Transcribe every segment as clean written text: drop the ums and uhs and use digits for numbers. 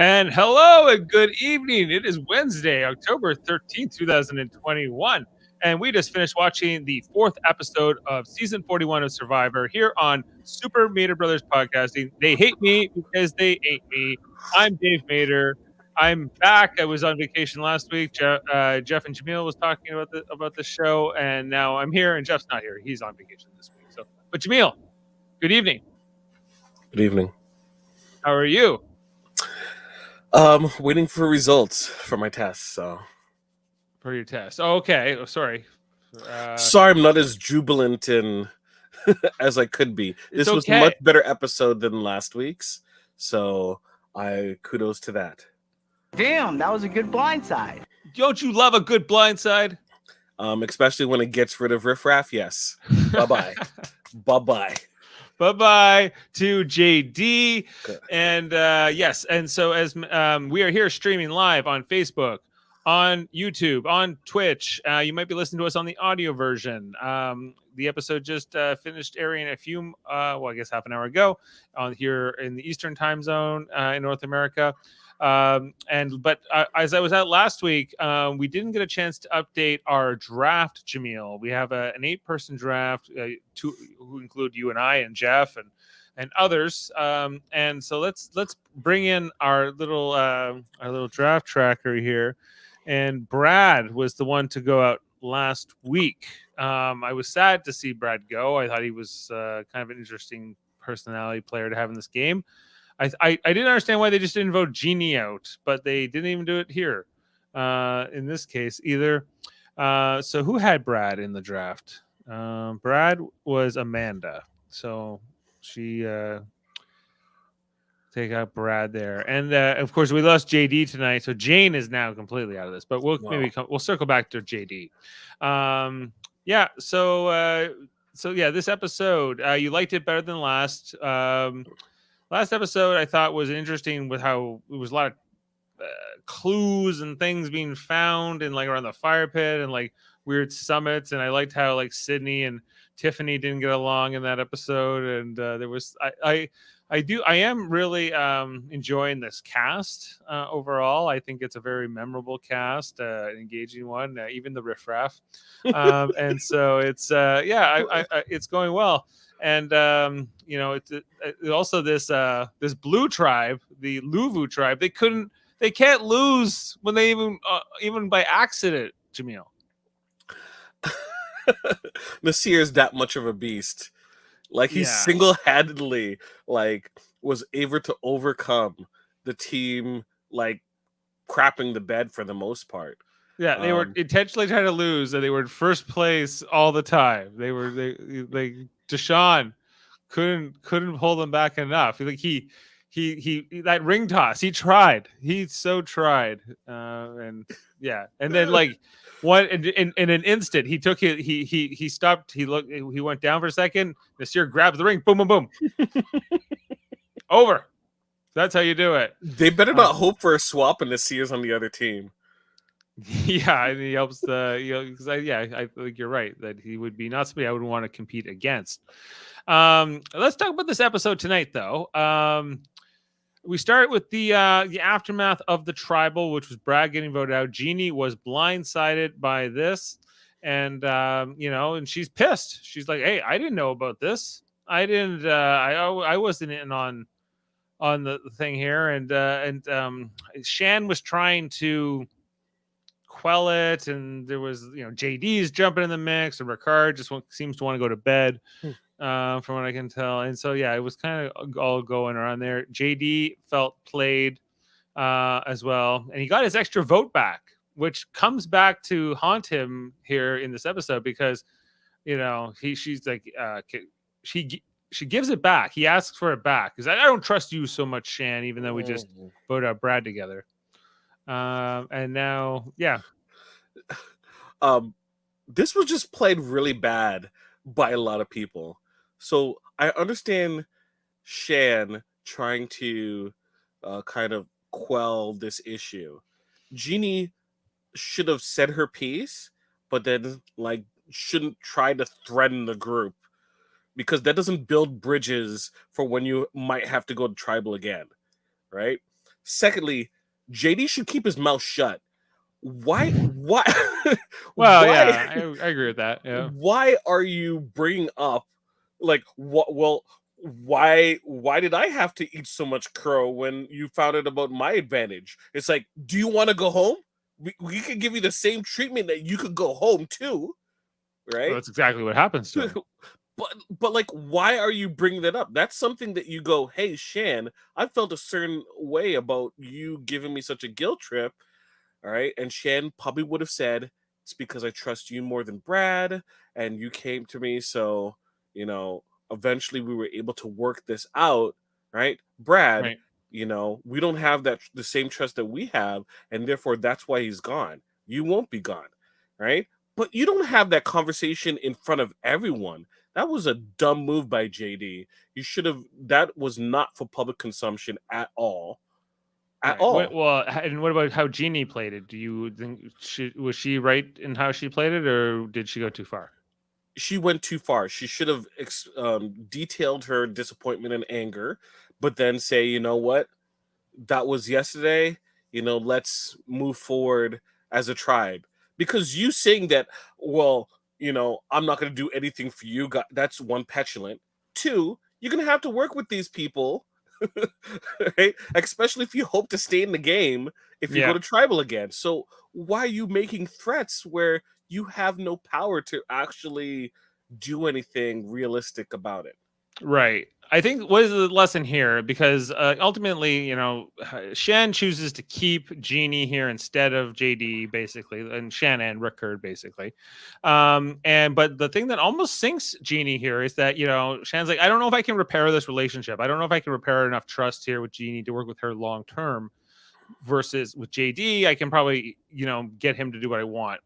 And hello and good evening. It is Wednesday, October 13th, 2021. And we just finished watching the fourth episode of season 41 of Survivor here on Super Mater Brothers Podcasting. They hate me because they ate me. I'm Dave Mater. I'm back. I was on vacation last week. Jeff and Jaemeel was talking about the show, and now I'm here, and Jeff's not here. He's on vacation this week. But Jaemeel, good evening. Good evening. How are you? Waiting for results for my test. So For your test. Oh, okay. Oh, sorry. sorry, I'm not as jubilant and as I could be. This was a much better episode than last week's, so I kudos to that. Damn, that was a good blindside. Don't you love a good blindside? Especially when it gets rid of riffraff. Yes. Bye bye. Bye bye. Bye-bye to JD. Okay. And yes, and so as we are here streaming live on Facebook, on YouTube, on Twitch. You might be listening to us on the audio version. The episode just finished airing a few, I guess half an hour ago, on here in the Eastern time zone in North America. But as I was out last week, we didn't get a chance to update our draft, Jaemeel. We have an 8-person draft, who include you and I and Jeff and others. And so let's bring in our little draft tracker here. And Brad was the one to go out last week. I was sad to see Brad go. I thought he was kind of an interesting personality player to have in this game. I didn't understand why they just didn't vote Jeannie out, but they didn't even do it here in this case either. So who had Brad in the draft? Brad was Amanda. So she take out Brad there. And of course, we lost JD tonight. So Jane is now completely out of this, but we'll circle back to JD. This episode, you liked it better than last. Last episode, I thought was interesting with how it was a lot of clues and things being found and like around the fire pit and like weird summits. And I liked how like Sydney and Tiffany didn't get along in that episode. And there was I am really enjoying this cast overall. I think it's a very memorable cast, an engaging one, even the riffraff. And so it's it's going well. And it's also this blue tribe, the Luvu tribe. They can't lose when they even by accident, Jaemeel. Nasir is that much of a beast. Like he single-handedly was able to overcome the team crapping the bed for the most part. Yeah, they were intentionally trying to lose, and they were in first place all the time. They Deshaun couldn't hold them back enough. He that ring toss. He tried. He so tried. And then one in an instant he took it. He stopped. He looked. He went down for a second. Nasir grabbed the ring. Boom, boom, boom. Over. That's how you do it. They better not hope for a swap and Nasir's on the other team. Yeah, and he helps because I think you're right that he would be not somebody I would want to compete against. Let's talk about this episode tonight, though. We start with the aftermath of the tribal, which was Brad getting voted out. Jeannie was blindsided by this, and and she's pissed. She's like, "Hey, I didn't know about this. I didn't. I wasn't in on the thing here." And Shan was trying to quell it, and there was JD's jumping in the mix, and Ricard just seems to want to go to bed. From what I can tell. And so, it was kind of all going around there. JD felt played as well. And he got his extra vote back, which comes back to haunt him here in this episode because, she's like, she gives it back. He asks for it back because I don't trust you so much, Shan, even though we just voted out Brad together. And now, this was just played really bad by a lot of people. So I understand Shan trying to kind of quell this issue. Jeannie should have said her piece, but then shouldn't try to threaten the group because that doesn't build bridges for when you might have to go to tribal again, right? Secondly, JD should keep his mouth shut. Why? Well, Why? yeah, I agree with that. Yeah. Why are you bringing up like what? Well, why did I have to eat so much crow when you found out about my advantage? It's like, do you want to go home? We could give you the same treatment that you could go home too, Well, right? that's exactly what happens to him. But like, why are you bringing that up? That's something that you go, hey Shan, I felt a certain way about you giving me such a guilt trip. All right. And Shan probably would have said, it's because I trust you more than Brad, and you came to me. So, you know, eventually we were able to work this out. Right. Brad, Right. we don't have the same trust that we have, and therefore that's why he's gone. You won't be gone. Right. But you don't have that conversation in front of everyone. That was a dumb move by JD. You should have, that was not for public consumption at all. At Right. all. And what about how Jeannie played it? Do you think was she right in how she played it, or did she go too far? She went too far. She should have detailed her disappointment and anger, but then say, you know what, that was yesterday. Let's move forward as a tribe. Because you saying that, well, I'm not going to do anything for you. That's one, petulant. Two, you're going to have to work with these people, right? Especially if you hope to stay in the game if you go Yeah. to tribal again. So why are you making threats where you have no power to actually do anything realistic about it? Right. I think what is the lesson here? Because ultimately, Shan chooses to keep Jeannie here instead of JD, basically, and Shan and Rickard, basically. But the thing that almost sinks Jeannie here is that Shan's like, I don't know if I can repair this relationship. I don't know if I can repair enough trust here with Jeannie to work with her long term. Versus with JD, I can probably get him to do what I want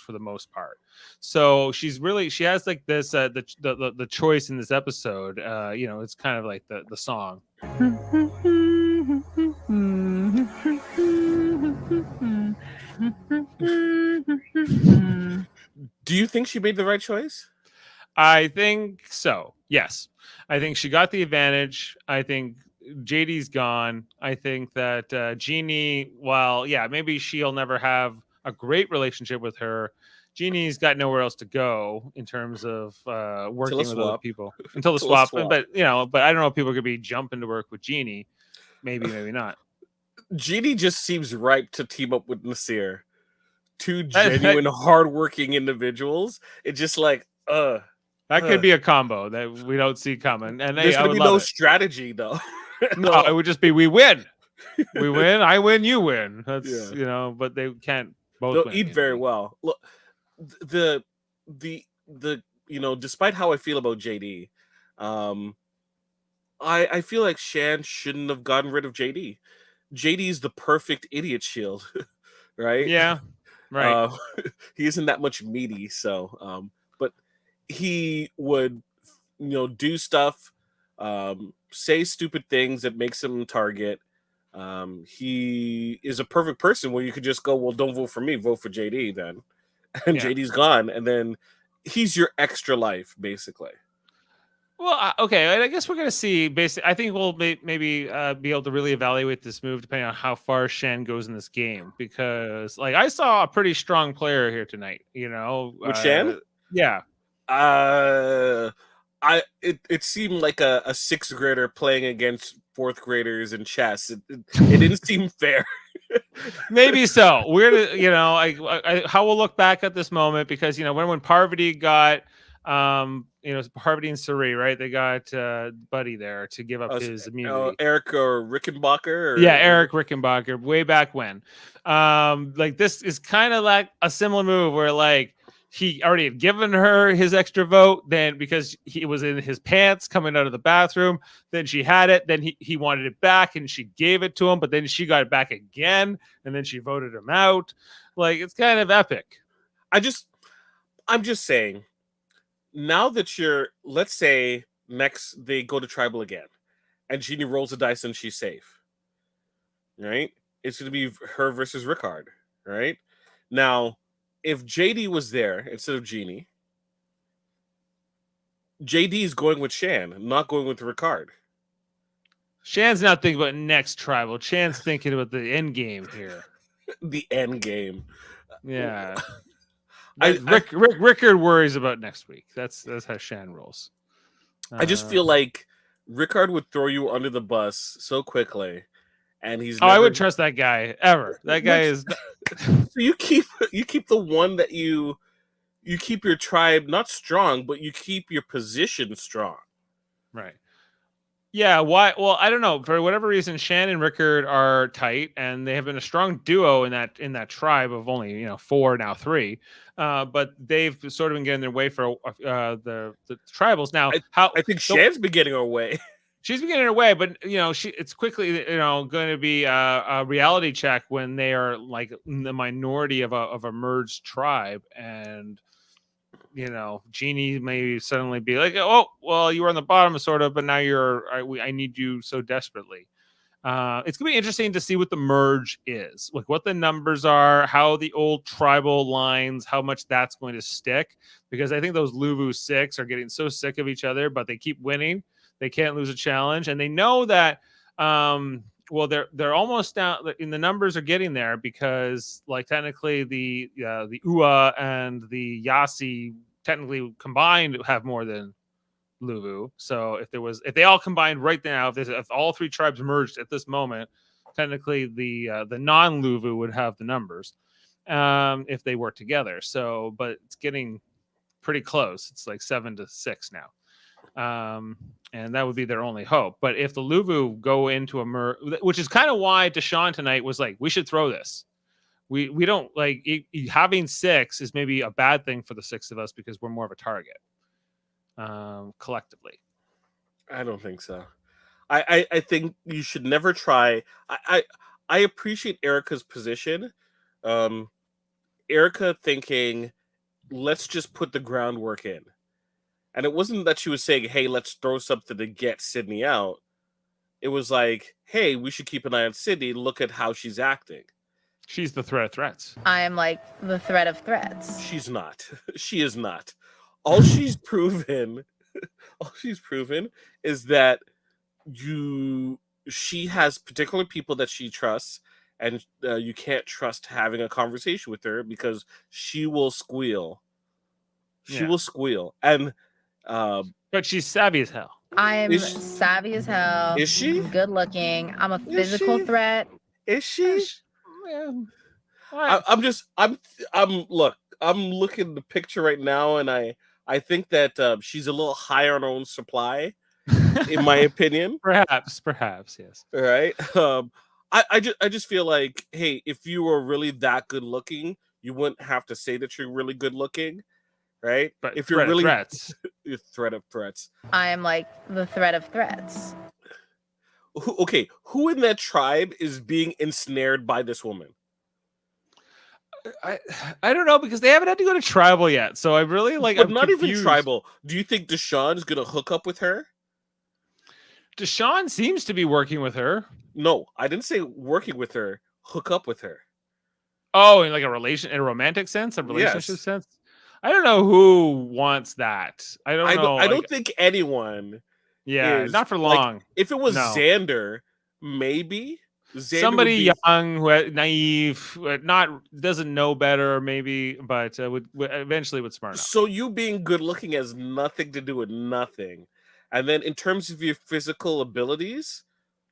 for the most part. So she has like this the choice in this episode. It's kind of like the song. Do you think she made the right choice? I think so. Yes. I think she got the advantage. I think JD's gone. I think that Jeannie, while, yeah, maybe she'll never have a great relationship with her, Jeannie's got nowhere else to go in terms of working with other people until the Till a swap. swap. But I don't know if people could be jumping to work with Jeannie. Maybe not. Jeannie just seems ripe to team up with Nasir. Two genuine, hardworking individuals. It's just like, that could be a combo that we don't see coming. And there's I gonna would be love no it. strategy though. No, it would just be we win. We win, I win, you win. That's Yeah. but they can't both They'll win. eat very well. Look, the despite how I feel about JD, I feel like Shan shouldn't have gotten rid of JD. JD's the perfect idiot shield, right? Yeah. Right. He isn't that much meaty, so but he would do stuff, say stupid things that makes him target. He is a perfect person where you could just go, well, don't vote for me, vote for JD then. And Yeah. JD's gone, and then he's your extra life, basically. Well, okay. I guess we're gonna see. Basically, I think we'll maybe be able to really evaluate this move depending on how far Shan goes in this game. Because, like, I saw a pretty strong player here tonight. With Shan, yeah. It seemed like a sixth grader playing against fourth graders in chess. It didn't seem fair. Maybe so. We're how we'll look back at this moment because when Parvati got Parvati and Suri, right? They got Buddy there to give up his immunity. Eric or Rickenbacker? Eric Rickenbacker, way back when. Like this is kind of like a similar move where like he already had given her his extra vote, then because he was in his pants coming out of the bathroom, then she had it, then he wanted it back and she gave it to him, but then she got it back again, and then she voted him out. Like it's kind of epic. I'm just saying, now that let's say next they go to tribal again and Jeannie rolls the dice and she's safe, right? It's going to be her versus Rickard, right? Now, if JD was there instead of Jeannie, JD is going with Shan, not going with Rickard. Shan's not thinking about next tribal. Shan's thinking about the end game here. The end game. Yeah. I Rickard worries about next week. That's how Shan rolls. I just feel like Rickard would throw you under the bus so quickly, and he's. I would trust that guy ever. That guy is. So you keep the one that you keep your tribe not strong, but you keep your position strong. Right. Yeah, why? Well, I don't know. For whatever reason, Shan and Rickard are tight, and they have been a strong duo in that tribe of only 4 now 3. But they've sort of been getting their way for the tribals now. I think Shan's been getting her way. She's been getting her way, but it's quickly going to be a reality check when they are like the minority of a merged tribe, and Jeannie may suddenly be like, oh, well, you were on the bottom sort of, but now I need you so desperately. It's going to be interesting to see what the merge is, like what the numbers are, how the old tribal lines, how much that's going to stick, because I think those Luvu 6 are getting so sick of each other, but they keep winning. They can't lose a challenge. And they know that, well, they're almost down in the numbers are getting there, because like technically the Ua and the Yasi technically combined have more than Luvu. So if they all combined right now, if all 3 tribes merged at this moment, technically the non-Luvu would have the numbers if they work together. So, but it's getting pretty close. It's like 7-6 now. And that would be their only hope. But if the Luvu go into a merge, which is kind of why Deshaun tonight was like, we should throw this. We don't like having 6 is maybe a bad thing for the 6 of us, because we're more of a target collectively. I don't think so. I think you should never try. I appreciate Erica's position. Erica thinking, let's just put the groundwork in. And it wasn't that she was saying, hey, let's throw something to get Sydney out. It was like, hey, we should keep an eye on Sydney. Look at how she's acting. She's the threat of threats. I am like the threat of threats. She's not. She is not. All she's proven is that she has particular people that she trusts, and you can't trust having a conversation with her, because she will squeal. She will squeal. And but she's savvy as hell. I'm savvy as hell. Is she? Good looking. I'm a physical threat. Is she? Yeah. I'm looking at the picture right now, and I think that she's a little higher on her own supply, in my opinion. Perhaps, yes. All right. I just feel like, hey, if you were really that good looking, you wouldn't have to say that you're really good looking, right? But if you're really threats, threat of threats. I am like the threat of threats. Who in that tribe is being ensnared by this woman? I don't know, because they haven't had to go to tribal yet. So I really but I'm not confused. Even tribal. Do you think Deshaun's gonna hook up with her? Deshaun seems to be working with her. No, I didn't say working with her. Hook up with her. Oh, in like a romantic sense, a relationship sense. I don't know who wants that. I don't know. I don't think anyone. Yeah, not for long. Like, if it was Xander, maybe. Xander somebody young, naive, doesn't know better, maybe, but would eventually smart enough. So you being good looking has nothing to do with nothing. And then in terms of your physical abilities,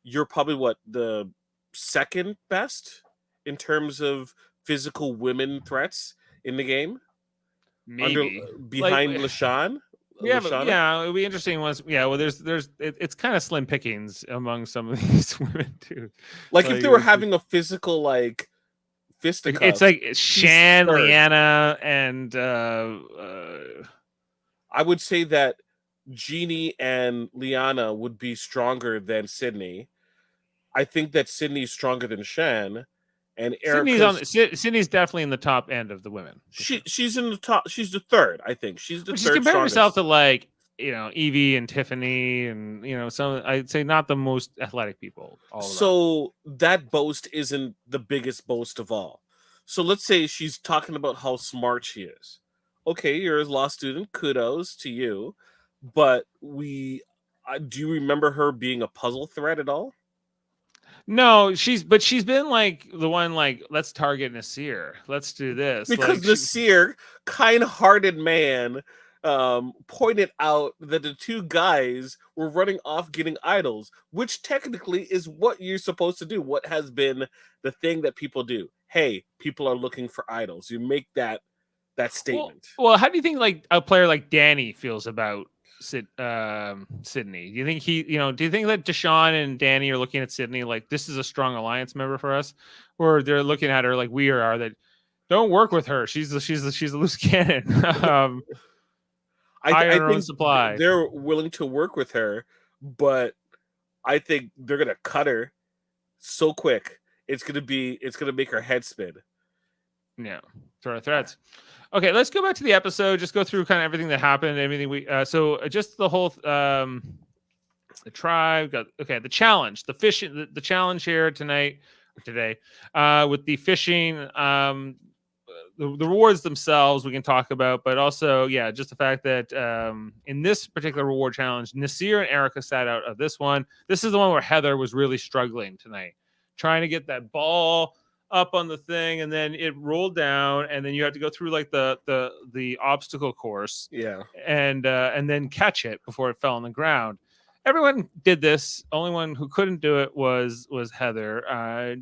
you're probably the second best in terms of physical women threats in the game. Maybe behind LaShawn. Yeah, it'd be interesting once. Yeah, well, it's kind of slim pickings among some of these women too. Like if they were having a physical fisticuff, it's like Shan, Leanna, and I would say that Jeannie and Liana would be stronger than Sydney. I think that Sydney's stronger than Shan. And Sydney's definitely in the top end of the women. She's in the top. She's the third, I think. She's the third. She's comparing herself to like Evie and Tiffany, and some. I'd say not the most athletic people. So that boast isn't the biggest boast of all. So let's say she's talking about how smart she is. Okay, you're a law student. Kudos to you, but Do you remember her being a puzzle threat at all? No, she's been like the one like, let's target Nasir. Let's do this. Because Like Nasir, kind-hearted man, pointed out that the two guys were running off getting idols, which technically is what you're supposed to do. What has been the thing that people do? Hey, people are looking for idols. You make that statement. Well, how do you think like a player like Danny feels about Sydney? Do you think do you think that Deshaun and Danny are looking at Sydney like this is a strong alliance member for us, or they're looking at her like we are that don't work with her? She's a loose cannon. I think supply. they're willing to work with her, but I think they're gonna cut her so quick. It's gonna make her head spin. Yeah, throw threats. Okay, let's go back to the episode. Just go through kind of everything that happened. Everything we just the whole the tribe got the challenge, the fishing, the challenge here today with the fishing. The rewards themselves we can talk about, but also just the fact that in this particular reward challenge, Nasir and Erica sat out of this one. This is the one where Heather was really struggling tonight, trying to get that ball up on the thing, and then it rolled down, and then you have to go through like the obstacle course, and then catch it before it fell on the ground. Everyone did this. Only one who couldn't do it was Heather.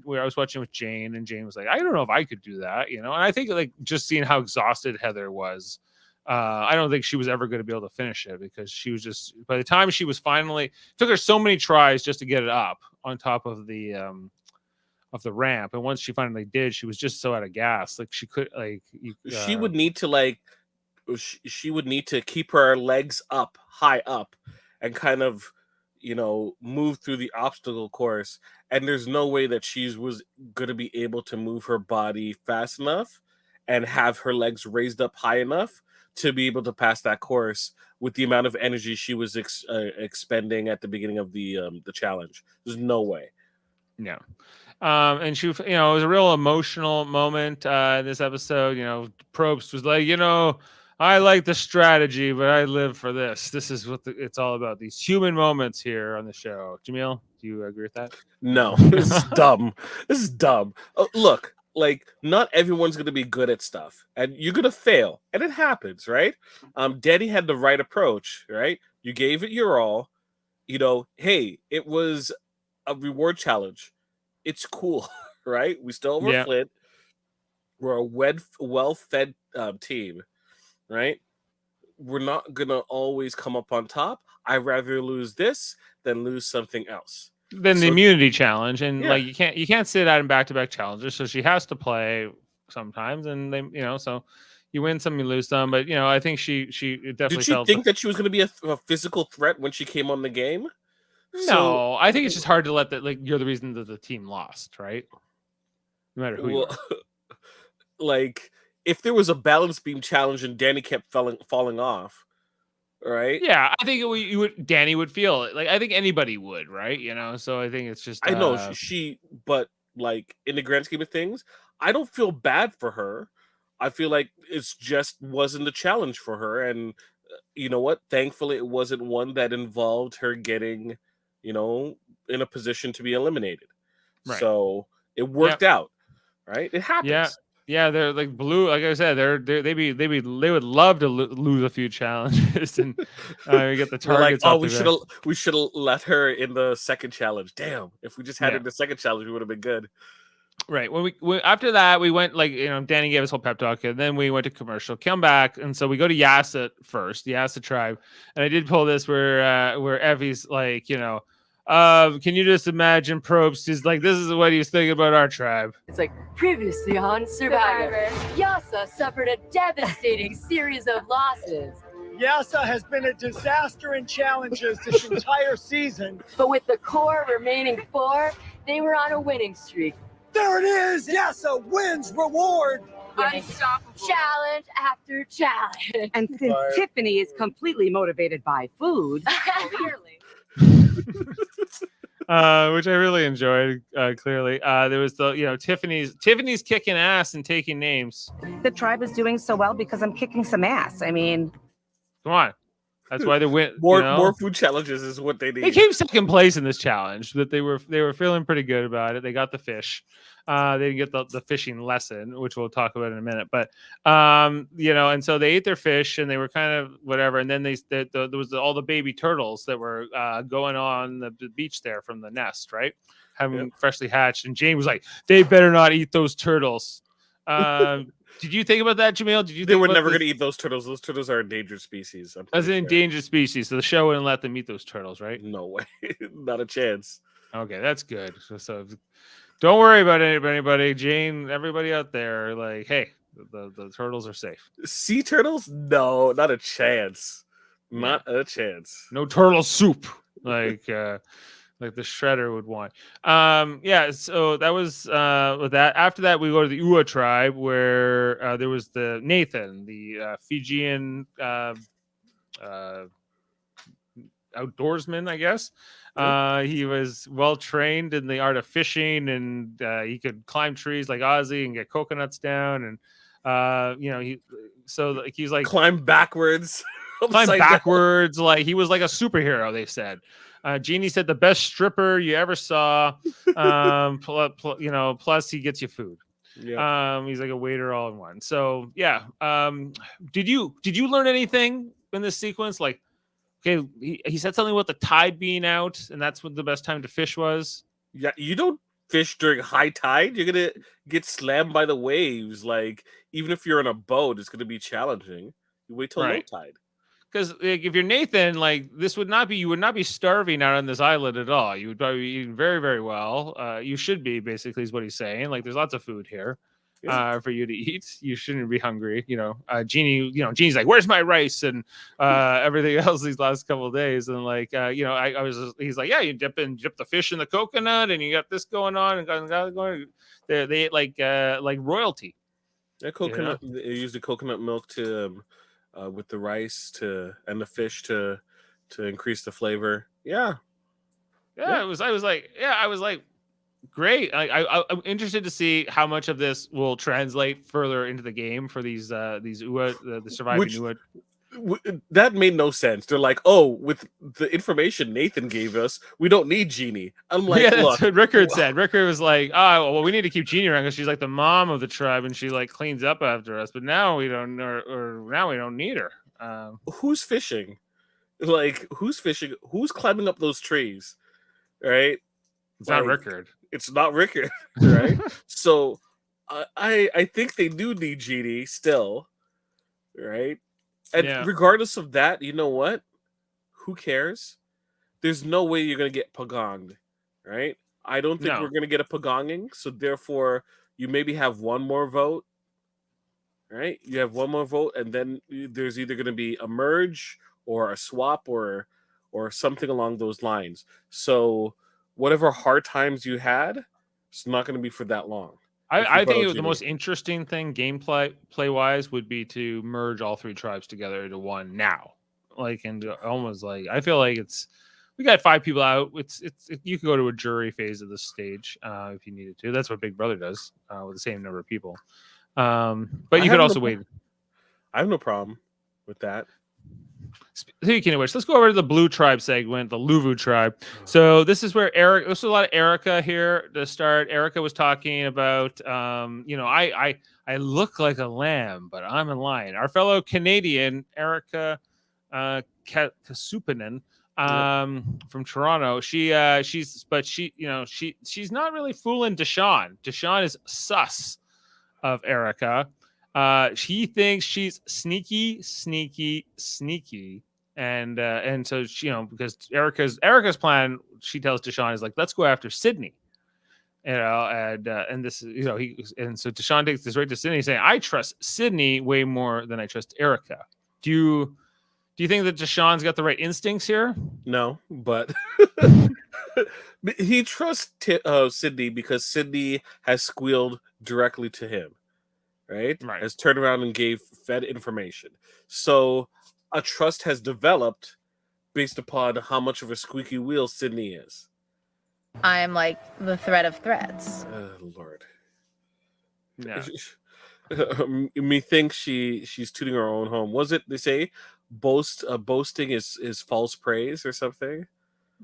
Where I was watching with Jane, and Jane was like, "I don't know if I could do that," And I think like just seeing how exhausted Heather was, I don't think she was ever going to be able to finish it because she was just by the time she was finally took her so many tries just to get it up on top of the ramp, and once she finally did, she was just so out of gas. Like she could she would need to she would need to keep her legs up high up and kind of move through the obstacle course, and there's no way that she was going to be able to move her body fast enough and have her legs raised up high enough to be able to pass that course with the amount of energy she was expending at the beginning of the challenge. There's no way. Yeah. And she, it was a real emotional moment in this episode. Probst was like, I like the strategy, but I live for this. This is what it's all about. These human moments here on the show. Jaemeel, do you agree with that? No, this is dumb. This is dumb. Look, like not everyone's going to be good at stuff, and you're going to fail, and it happens, right? Danny had the right approach, right? You gave it your all. Hey, it was a reward challenge. It's cool, right? We still over Flint. We're a well-fed team, right? We're not gonna always come up on top. I'd rather lose this than lose something else. Then the immunity challenge, and like you can't sit out in back-to-back challenges, so she has to play sometimes, and they, so you win some, you lose some, but I think she definitely. Did she think that she was gonna be a physical threat when she came on the game? No, I think it's just hard to let that you're the reason that the team lost, right? No matter who you are. Like if there was a balance beam challenge and Danny kept falling off, right? Yeah, I think Danny would feel it. Like I think anybody would, right? So I think it's just I know but like in the grand scheme of things, I don't feel bad for her. I feel like it's just wasn't a challenge for her, and you know what? Thankfully, it wasn't one that involved her getting in a position to be eliminated. Right. So it worked out, right? It happens. Yeah, they're like blue. Like I said, they would love to lose a few challenges and get the targets. We should have let her in the second challenge. Damn, if we just had her in the second challenge, we would have been good. Right. When we after that, we went Danny gave us a whole pep talk, and then we went to commercial, come back, and so we go to Yassa first, the Yassa tribe, and I did pull this where Effie's like, can you just imagine Probst is like, this is what he's thinking about our tribe. It's like previously on Survivor. Yassa suffered a devastating series of losses. Yassa has been a disaster in challenges this entire season. But with the core remaining 4, they were on a winning streak. There it is! Yassa wins reward! Unstoppable. Challenge after challenge. And since Tiffany is completely motivated by food, clearly. Which I really enjoyed. Clearly, there was the Tiffany's kicking ass and taking names. the tribe is doing so well because I'm kicking some ass. I mean, Come on. That's why they went. More food challenges is what they need. They came second place in this challenge, but they were feeling pretty good about it. They got the fish. They didn't get the fishing lesson, which we'll talk about in a minute. But and so they ate their fish and they were kind of whatever. And then there was all the baby turtles that were going on the beach there from the nest, right? Having freshly hatched. And Jane was like, "They better not eat those turtles." Did you think about that, Jaemeel? Did you? They were never going to eat those turtles. Those turtles are endangered species. As an endangered species, so the show wouldn't let them eat those turtles, right? No way, not a chance. Okay, that's good. So don't worry about anybody. Jane, everybody out there, like, hey, the turtles are safe. Sea turtles? No, not a chance. Not a chance. No turtle soup, like the shredder would want. So that was with that. After that, we go to the Ua tribe where there was the Nathan, the Fijian outdoorsman, I guess. He was well trained in the art of fishing, and he could climb trees like Ozzy and get coconuts down. And he's like climb backwards. Like he was like a superhero. They said. Jeannie said the best stripper you ever saw. Plus he gets you food. Yeah. He's like a waiter all in one. So yeah. Did you learn anything in this sequence? Like, okay, he said something about the tide being out, and that's when the best time to fish was. Yeah, you don't fish during high tide. You're gonna get slammed by the waves. Like, even if you're in a boat, it's gonna be challenging. You wait till low tide. Because if you're Nathan, like you would not be starving out on this island at all. You would probably be eating very, very well. You should be, basically, is what he's saying. Like, there's lots of food here for you to eat. You shouldn't be hungry. Jeannie's like, "Where's my rice?" and everything else these last couple of days. And like, he's like, "Yeah, you dip the fish in the coconut, and you got this going on and got going." They ate like royalty. That coconut. They used the coconut milk to. With the rice and the fish to increase the flavor. Yeah. I was like, great. I'm interested to see how much of this will translate further into the game for these Ua, the surviving Ua. That made no sense. They're like, oh, with the information Nathan gave us, we don't need Jeannie. I'm like, that's what Rickard said. Rickard was like, oh, well, we need to keep Jeannie around because she's like the mom of the tribe and she like cleans up after us. But now we don't, or now we don't need her. Who's fishing? Like, who's fishing? Who's climbing up those trees? Right? It's not Rickard. It's not Rickard, right? So I think they do need Jeannie still, right? And regardless of that, you know what? Who cares? There's no way you're going to get pagonged, right? I don't think we're going to get a pagonging. So therefore, you maybe have one more vote, right? You have one more vote, and then there's either going to be a merge or a swap or something along those lines. So whatever hard times you had, it's not going to be for that long. I think the most interesting thing gameplay wise would be to merge all three tribes together into one now. Like, and almost like I feel like we got 5 people out. It's you could go to a jury phase of this stage if you needed to. That's what Big Brother does with the same number of people. But you could also wait. I have no problem with that. Speaking of which, let's go over to the blue tribe segment, the Luvu tribe. So this is where this was a lot of Erica here to start. Erica was talking about, I look like a lamb, but I'm a lion. Our fellow Canadian, Erica Kasupanen, from Toronto. She's not really fooling Deshaun. Deshaun is sus of Erica. He thinks she's sneaky, and so she, because Erica's plan, she tells Deshaun is like, let's go after Sydney, and this is so Deshaun takes this right to Sydney, saying, I trust Sydney way more than I trust Erica. Do you think that Deshaun's got the right instincts here? No, but he trusts Sydney because Sydney has squealed directly to him. Right? Has turned around and fed information. So a trust has developed based upon how much of a squeaky wheel Sydney is. I'm like the threat of threats. Lord. Yeah. Methinks she's tooting her own home. Was it, they say, boasting is false praise or something.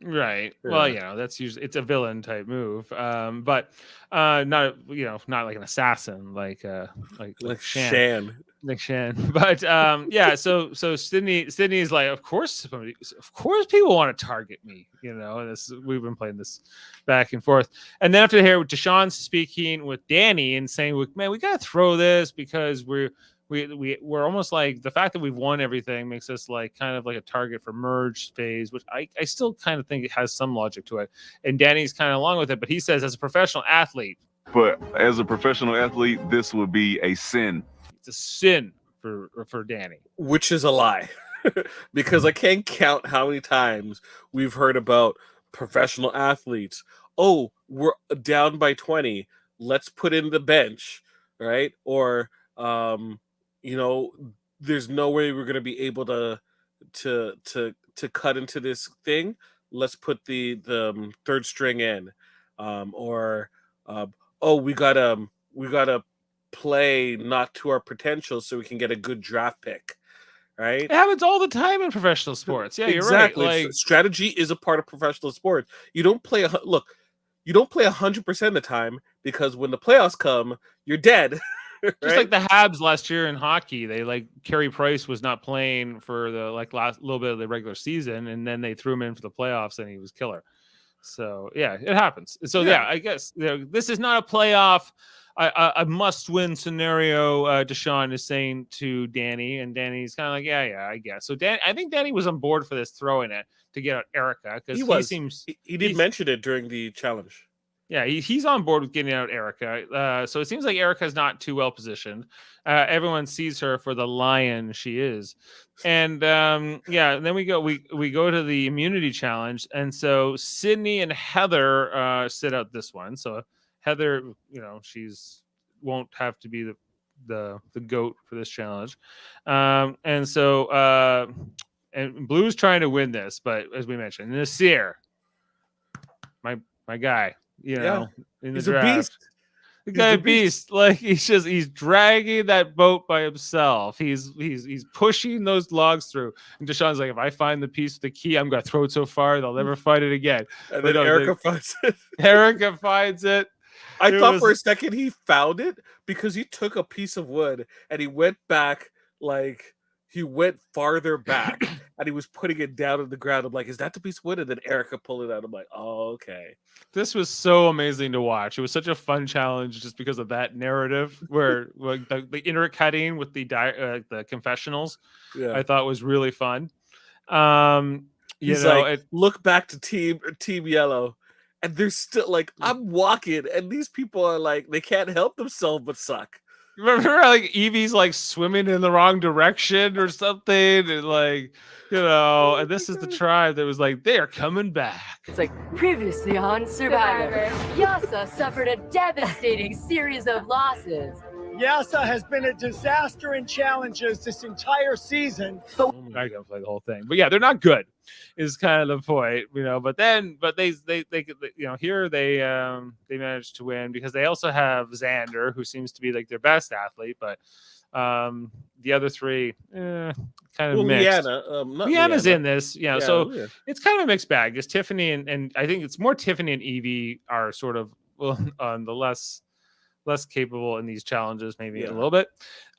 Right. Yeah. Well, that's usually it's a villain type move. But not not like an assassin like Shan. Shan. Like Shan. But yeah, so Sydney's like, of course people want to target me, and this we've been playing this back and forth. And then after here, Deshaun speaking with Danny and saying, man, we gotta throw this because we're almost like the fact that we've won everything makes us like kind of like a target for merge phase, which I still kind of think it has some logic to it. And Danny's kind of along with it, but he says as a professional athlete. But as a professional athlete, this would be a sin. It's a sin for Danny. Which is a lie. Because I can't count how many times we've heard about professional athletes. Oh, we're down by 20. Let's put in the bench, right? Or there's no way we're gonna be able to cut into this thing. Let's put the third string in, we gotta play not to our potential so we can get a good draft pick, right? It happens all the time in professional sports. Yeah, Exactly. You're right. Like Strategy is a part of professional sports. You don't play 100% of the time because when the playoffs come, you're dead. Right? Just like the Habs last year in hockey, they like Carey Price was not playing for the last little bit of the regular season, and then they threw him in for the playoffs, and he was killer. So yeah, it happens. So yeah I guess this is not a playoff, a must-win scenario. Deshaun is saying to Danny, and Danny's kind of like, yeah, I guess. So I think Danny was on board for this, throwing it to get out Erica because he did mention it during the challenge. Yeah, he's on board with getting out Erica. So it seems like Erica's not too well positioned. Everyone sees her for the lion she is. And and then we go to the immunity challenge. And so Sydney and Heather sit out this one. So Heather, she's won't have to be the GOAT for this challenge. And Blue's trying to win this, but as we mentioned, Nasir, my guy. In the he's draft. a beast. The guy beast. Like he's dragging that boat by himself. He's pushing those logs through. And Deshaun's like, if I find the piece with the key, I'm gonna throw it so far they'll never find it again. And then Erica finds it. Erica finds it. I thought for a second he found it because he took a piece of wood and he went back, like he went farther back and he was putting it down on the ground. I'm like, is that the piece of wood? And then Erica pulled it out. I'm like, oh, okay. This was so amazing to watch. It was such a fun challenge just because of that narrative where the intercutting with the confessionals, I thought was really fun. Look back to Team Yellow, and they're still like, I'm walking, and these people are like, they can't help themselves but suck. Remember like Evie's like swimming in the wrong direction or something, and like, and this is the tribe that was like, they are coming back. It's like previously on Survivor. Yasa suffered a devastating series of losses. Yasa has been a disaster in challenges this entire season. I gotta play the whole thing, but yeah, they're not good. Is kind of the point, But they here they managed to win because they also have Xander, who seems to be like their best athlete, but the other three kind of mixed. Leanna's in this, so it's kind of a mixed bag. Because Tiffany and I think it's more Tiffany and Evie are sort of on the less capable in these challenges, maybe a little bit.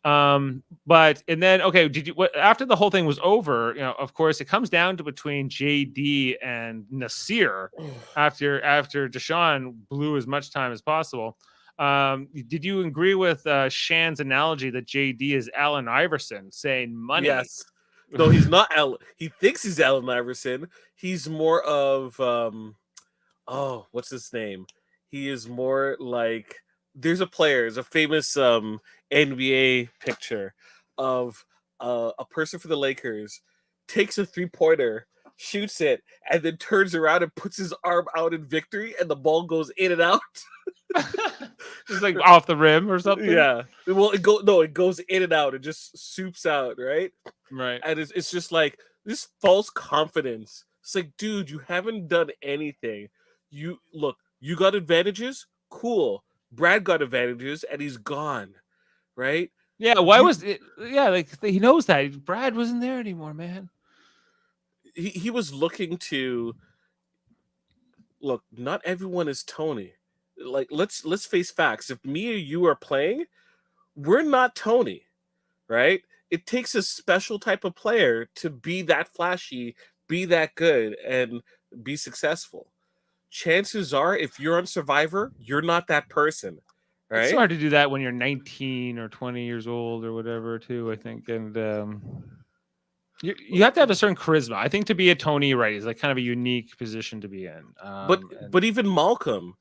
But after the whole thing was over, of course it comes down to between JD and Nasir after Deshaun blew as much time as possible. Did you agree with Shan's analogy that JD is Allen Iverson saying money? Yes. No, he's not Allen. He thinks he's Allen Iverson. He's more of what's his name? He is more like, there's a famous NBA picture of a person for the Lakers takes a 3-pointer, shoots it, and then turns around and puts his arm out in victory, and the ball goes in and out. Just like off the rim or something. Yeah. Well, it goes in and out. It just soups out, right? Right. And it's just like this false confidence. It's like, dude, you haven't done anything. You got advantages? Cool. Brad got advantages and he's gone, right? Yeah, why was it? Yeah, like he knows that Brad wasn't there anymore, man. He was looking to look. Not everyone is Tony. Like let's face facts. If me or you are playing, we're not Tony, right? It takes a special type of player to be that flashy, be that good, and be successful. Chances are, if you're on Survivor, you're not that person, It's so right? hard to do that when you're 19 or 20 years old or whatever, too. I think, and you have to have a certain charisma. I think to be a Tony, right, is like kind of a unique position to be in. But And but even Malcolm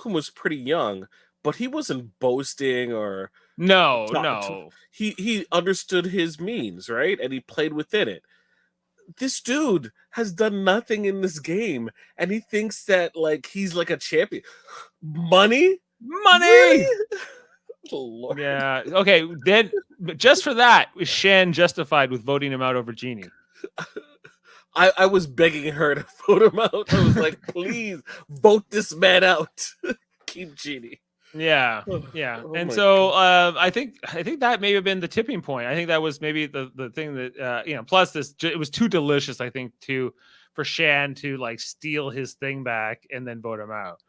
was pretty young, but he wasn't boasting or no, ta- t- no, he understood his means, right? And he played within it. This dude has done nothing in this game, and he thinks that like he's like a champion. Money? money. Really? Oh, Lord. Yeah. Okay. Then, but just for that, was Shan justified with voting him out over Genie? I was begging her to vote him out. I was like, please vote this man out. Keep Genie. Yeah, Oh, yeah. oh And my so I think that may have been the tipping point. I think that was maybe the thing that Plus, it was too delicious. I think for Shan to like steal his thing back and then vote him out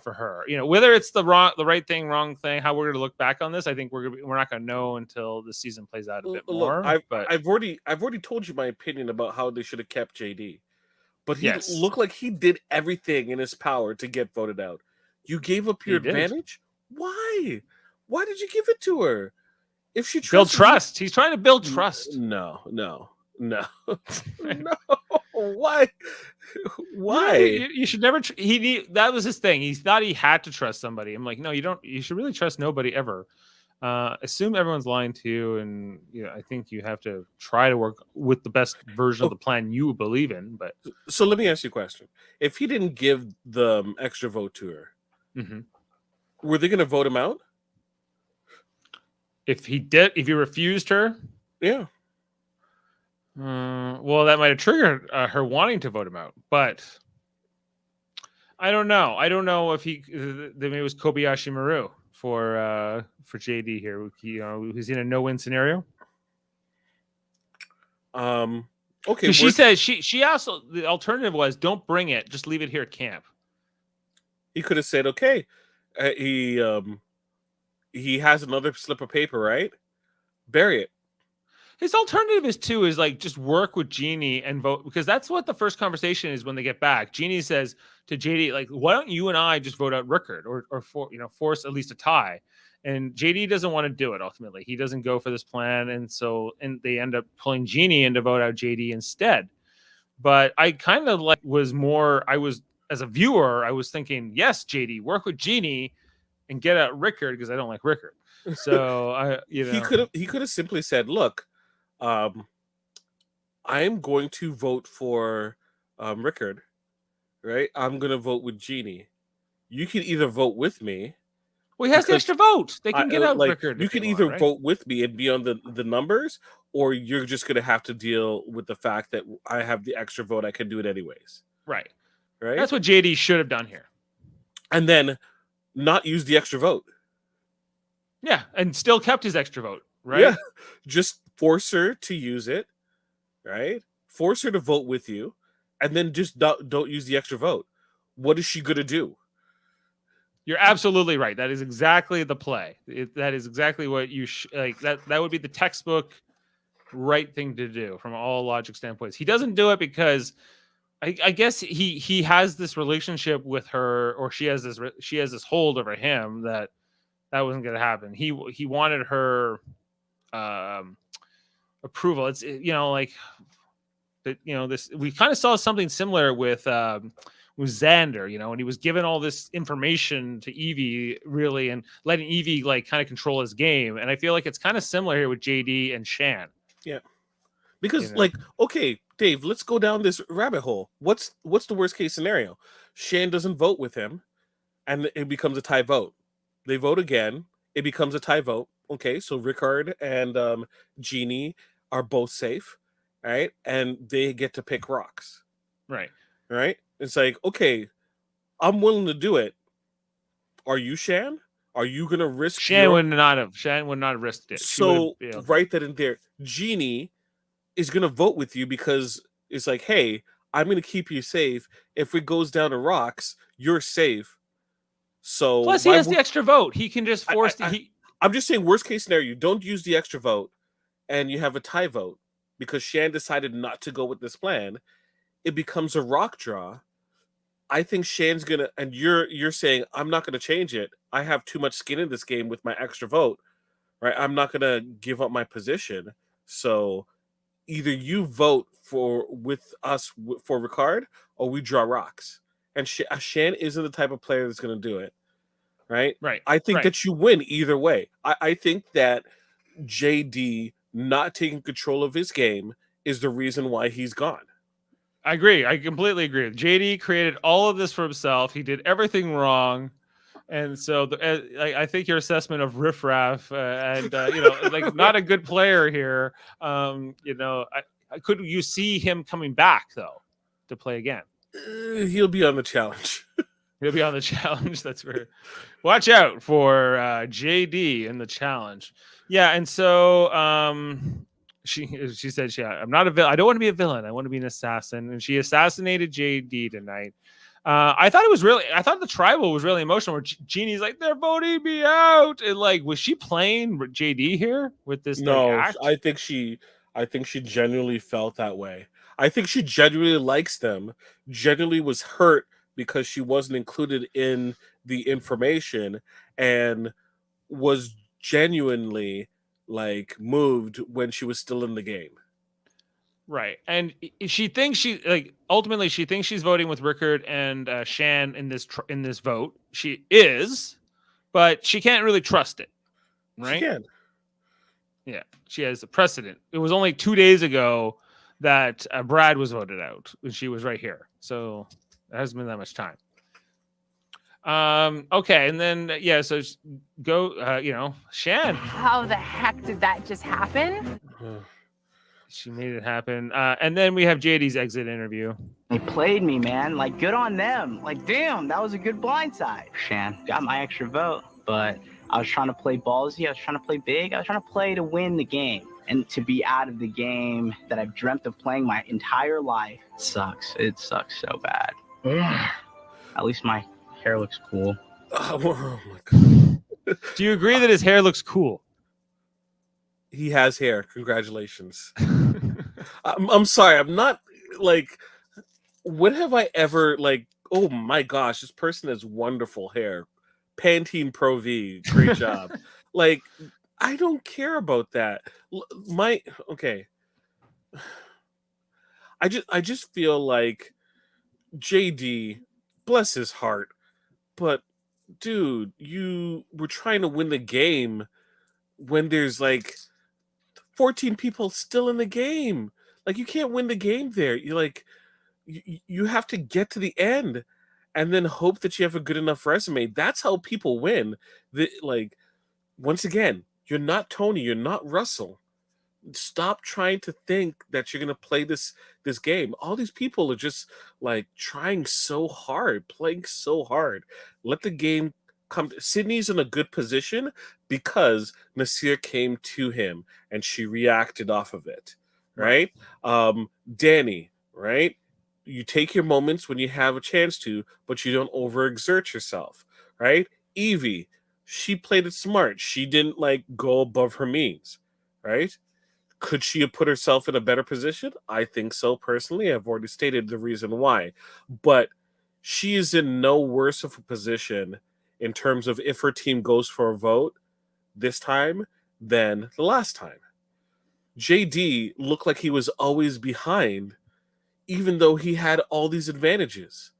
for her. Whether it's the right thing, wrong thing, how we're going to look back on this, I think we're not going to know until the season plays out a bit Look, more. I've already told you my opinion about how they should have kept JD, but he Yes. looked like he did everything in his power to get voted out. You gave up your He did. advantage. Why? Why did you give it to her? If she build trusted trust, he's trying to build you, trust. no, no. Why? Why? You should never. That was his thing. He thought he had to trust somebody. I'm like, no, you don't. You should really trust nobody ever. Assume everyone's lying to you, and I think you have to try to work with the best version of the plan you believe in. But so let me ask you a question: if he didn't give the extra vote to her, were they going to vote him out? If he refused her, yeah. Well, that might have triggered her wanting to vote him out, but I don't know. I don't know if maybe it was Kobayashi Maru for JD here. He's in a no-win scenario. Okay. She said she also, the alternative was don't bring it, just leave it here at camp. He could have said, okay, he has another slip of paper, right? Bury it. His alternative is like just work with Jeannie and vote, because that's what the first conversation is when they get back. Jeannie says to JD, like, why don't you and I just vote out Rickard or force at least a tie? And JD doesn't want to do it. Ultimately, he doesn't go for this plan, and they end up pulling Jeannie in to vote out JD instead. But I kind of as a viewer, I was thinking, yes, JD, work with Jeannie and get out Rickard, because I don't like Rickard. So he could have simply said, look, I'm going to vote for Rickard, right? I'm going to vote with Jeannie. You can either vote with me. Well, he has the extra vote. They can get out Rickard. You can either vote with me and be on the numbers, or you're just going to have to deal with the fact that I have the extra vote. I can do it anyways. Right. Right. That's what JD should have done here. And then not use the extra vote. Yeah, and still kept his extra vote, right? Yeah. Just force her to use it, right? Force her to vote with you, and then just don't use the extra vote. What is she going to do? You're absolutely right. That is exactly the play. That is exactly what you like. That would be the textbook right thing to do from all logic standpoints. He doesn't do it because I guess he has this relationship with her, or she has this hold over him that wasn't going to happen. He wanted her approval. It's like that. This we kind of saw something similar with Xander, and he was given all this information to Evie, really, and letting Evie like kind of control his game. And I feel like it's kind of similar here with JD and Shan. Yeah, because okay, Dave, let's go down this rabbit hole. What's the worst case scenario? Shan doesn't vote with him, and it becomes a tie vote. They vote again. It becomes a tie vote. Okay, so Rickard and Jeannie are both safe, right? And they get to pick rocks. Right. Right? It's like, okay, I'm willing to do it. Are you, Shan? Are you gonna risk Shan would not have risked it. She would So have right then and there, Jeannie is gonna vote with you because it's like, hey, I'm gonna keep you safe. If it goes down to rocks, you're safe. So Plus, he why has the would extra vote. He can just force I'm just saying worst case scenario, you don't use the extra vote and you have a tie vote because Shan decided not to go with this plan. It becomes a rock draw. I think Shan's gonna, and you're saying I'm not gonna change it. I have too much skin in this game with my extra vote, right? I'm not gonna give up my position. So either you vote for with us for Ricard, or we draw rocks. And Shan isn't the type of player that's gonna do it, right? right. I think right. that you win either way. I think that JD not taking control of his game is the reason why he's gone. I agree. I completely agree. JD created all of this for himself. He did everything wrong. And so I think your assessment of riffraff and like not a good player here. Could you see him coming back though to play again? He'll be on the challenge. He'll be on the challenge. That's weird. Watch out for JD in the challenge. Yeah, and so she said, I'm not a villain. I don't want to be a villain. I want to be an assassin. And she assassinated JD tonight. I thought the tribal was really emotional. Where Jeannie's like, they're voting me out, and like, was she playing JD here with this? No, act? I think she genuinely felt that way. I think she genuinely likes them. Genuinely was hurt because she wasn't included in the information, and was genuinely like moved when she was still in the game. Right, and she thinks ultimately she thinks she's voting with Rickard and Shan in this vote. She is, but she can't really trust it. Right? She can. Yeah, she has a precedent. It was only 2 days ago that Brad was voted out, and she was right here. So it hasn't been that much time. Okay, and then so go. Shan. How the heck did that just happen? She made it happen. And then we have JD's exit interview. They played me, man. Like, good on them. Like, damn, that was a good blindside. Shan got my extra vote, but I was trying to play ballsy. I was trying to play big. I was trying to play to win the game. And to be out of the game that I've dreamt of playing my entire life, it sucks. It sucks so bad. At least my hair looks cool. Oh my God. Do you agree that his hair looks cool? He has hair. Congratulations. I'm sorry. I'm not like. When have I ever like? Oh my gosh, this person has wonderful hair. Pantene Pro V, great job. Like, I don't care about that. Okay. I just feel like JD, bless his heart, but dude, you were trying to win the game when there's like 14 people still in the game. Like, you can't win the game there. You like you have to get to the end and then hope that you have a good enough resume. That's how people win. Like, once again, you're not Tony, you're not Russell. Stop trying to think that you're gonna play this game. All these people are just like trying so hard, playing so hard. Let the game come. Sydney's in a good position because Nasir came to him and she reacted off of it, right? Danny, right? You take your moments when you have a chance to, but you don't overexert yourself, right? Evie, she played it smart. She didn't like go above her means, right? Could she have put herself in a better position? I think so, personally. I've already stated the reason why. But she is in no worse of a position in terms of if her team goes for a vote this time than the last time. JD looked like he was always behind, even though he had all these advantages.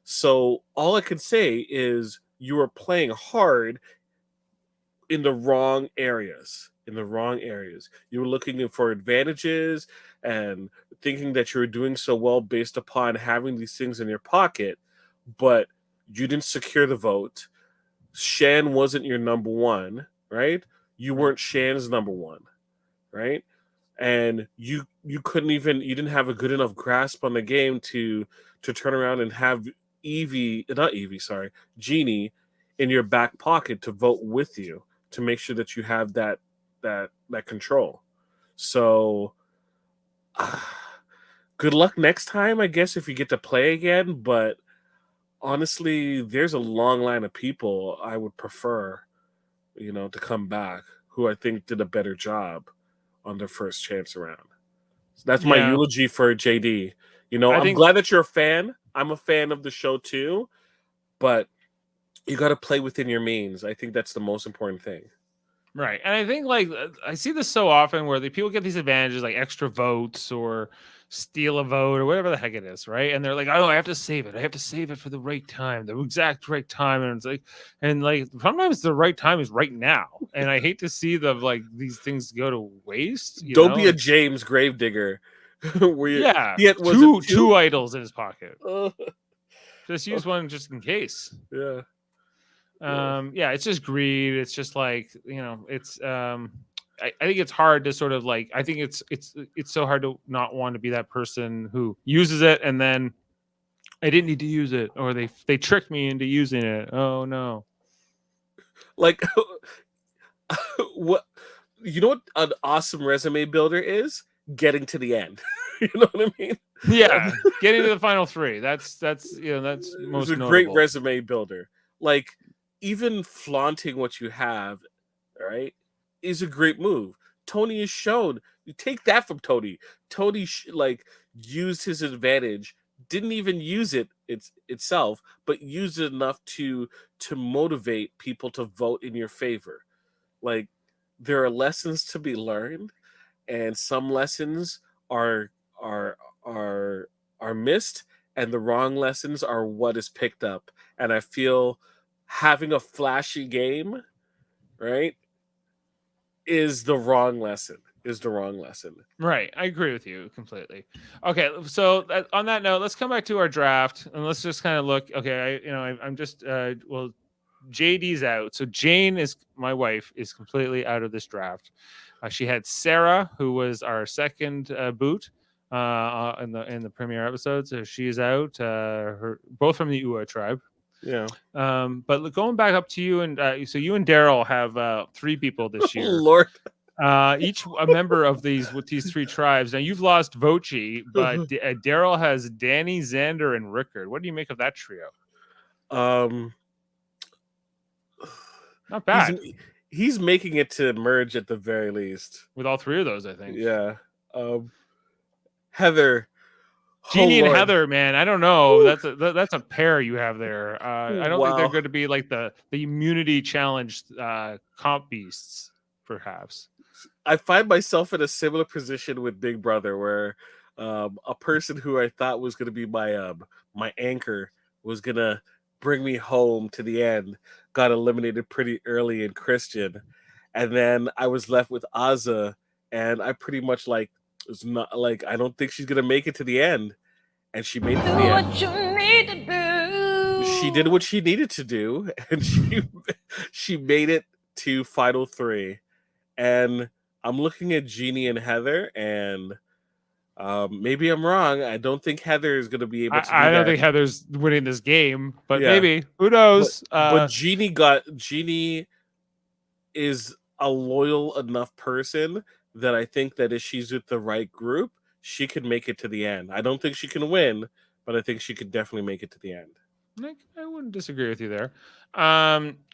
So all I can say is you are playing hard in the wrong areas. You were looking for advantages and thinking that you were doing so well based upon having these things in your pocket, but you didn't secure the vote. Shan wasn't your number one, right? You weren't Shan's number one, right? And you didn't have a good enough grasp on the game to turn around and have Jeannie in your back pocket to vote with you to make sure that you have that control. So good luck next time, I guess, if you get to play again. But honestly, there's a long line of people I would prefer, to come back who I think did a better job on their first chance around. So that's my eulogy for JD. I'm glad that you're a fan. I'm a fan of the show too, but you got to play within your means. I think that's the most important thing. Right. And I think I see this so often where the people get these advantages like extra votes or steal a vote or whatever the heck it is, right? And they're like, oh, I have to save it. I have to save it for the right time, the exact right time. And it's like, sometimes the right time is right now. And I hate to see these things go to waste. Don't be a James Gravedigger. Two idols in his pocket. Just use one just in case. Yeah. It's just greed. It's just it's I think it's hard to sort of I think it's so hard to not want to be that person who uses it and then I didn't need to use it, or they tricked me into using it. Oh no. What what an awesome resume builder is? Getting to the end. You know what I mean? Yeah, getting to the final three. That's most it's a notable. Great resume builder. Even flaunting what you have, right, is a great move. Tony has shown. You take that from Tony. Tony used his advantage. Didn't even use it itself, but used it enough to motivate people to vote in your favor. There are lessons to be learned, and some lessons are missed, and the wrong lessons are what is picked up. And I feel having a flashy game, right, is the wrong lesson. Right. I agree with you completely. Okay, so on that note, let's come back to our draft and let's just kind of look. Okay, I'm just JD's out, so Jane my wife is completely out of this draft. She had Sarah, who was our second boot in the premiere episode, so she's out. Her both from the Ua tribe. Yeah. But going back up to you, and so you and Daryl have 3 people this year. Lord. Each a member of these three tribes. Now you've lost Vochi, but Daryl has Danny, Xander, and Rickard. What do you make of that trio? Not bad. He's making it to merge at the very least with all 3 of those, I think. Yeah. Heather. Jeannie and Heather, man, I don't know. That's a pair you have there. I don't think they're going to be like the immunity challenged comp beasts, perhaps. I find myself in a similar position with Big Brother, where a person who I thought was going to be my anchor was going to bring me home to the end got eliminated pretty early in Christian, and then I was left with Azza, and I pretty much was not I don't think she's gonna make it to the end, and she made it to the end. What you need to do. She did what she needed to do, and she made it to final 3. And I'm looking at Jeannie and Heather, and maybe I'm wrong. I don't think Heather is gonna be able to. I don't think Heather's winning this game, but maybe, who knows? But Jeannie is a loyal enough person that I think that if she's with the right group, she can make it to the end. I don't think she can win, but I think she could definitely make it to the end. I wouldn't disagree with you there.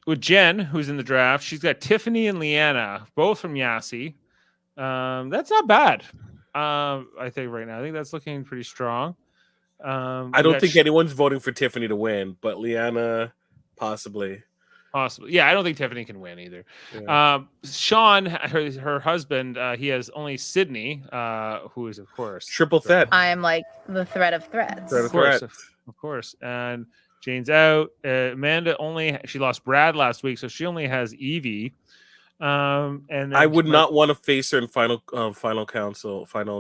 With Jen, who's in the draft, she's got Tiffany and Leanna, both from Yassi. That's not bad. I think right now, I think that's looking pretty strong. I don't think anyone's voting for Tiffany to win, but Leanna possibly. Yeah, I don't think Tiffany can win either. Yeah. Sean, her husband, he has only Sydney, who is, of course, triple threat. I'm the threat of threats. Of course. And Jane's out. Amanda she lost Brad last week, so she only has Evie. And then I would not want to face her in final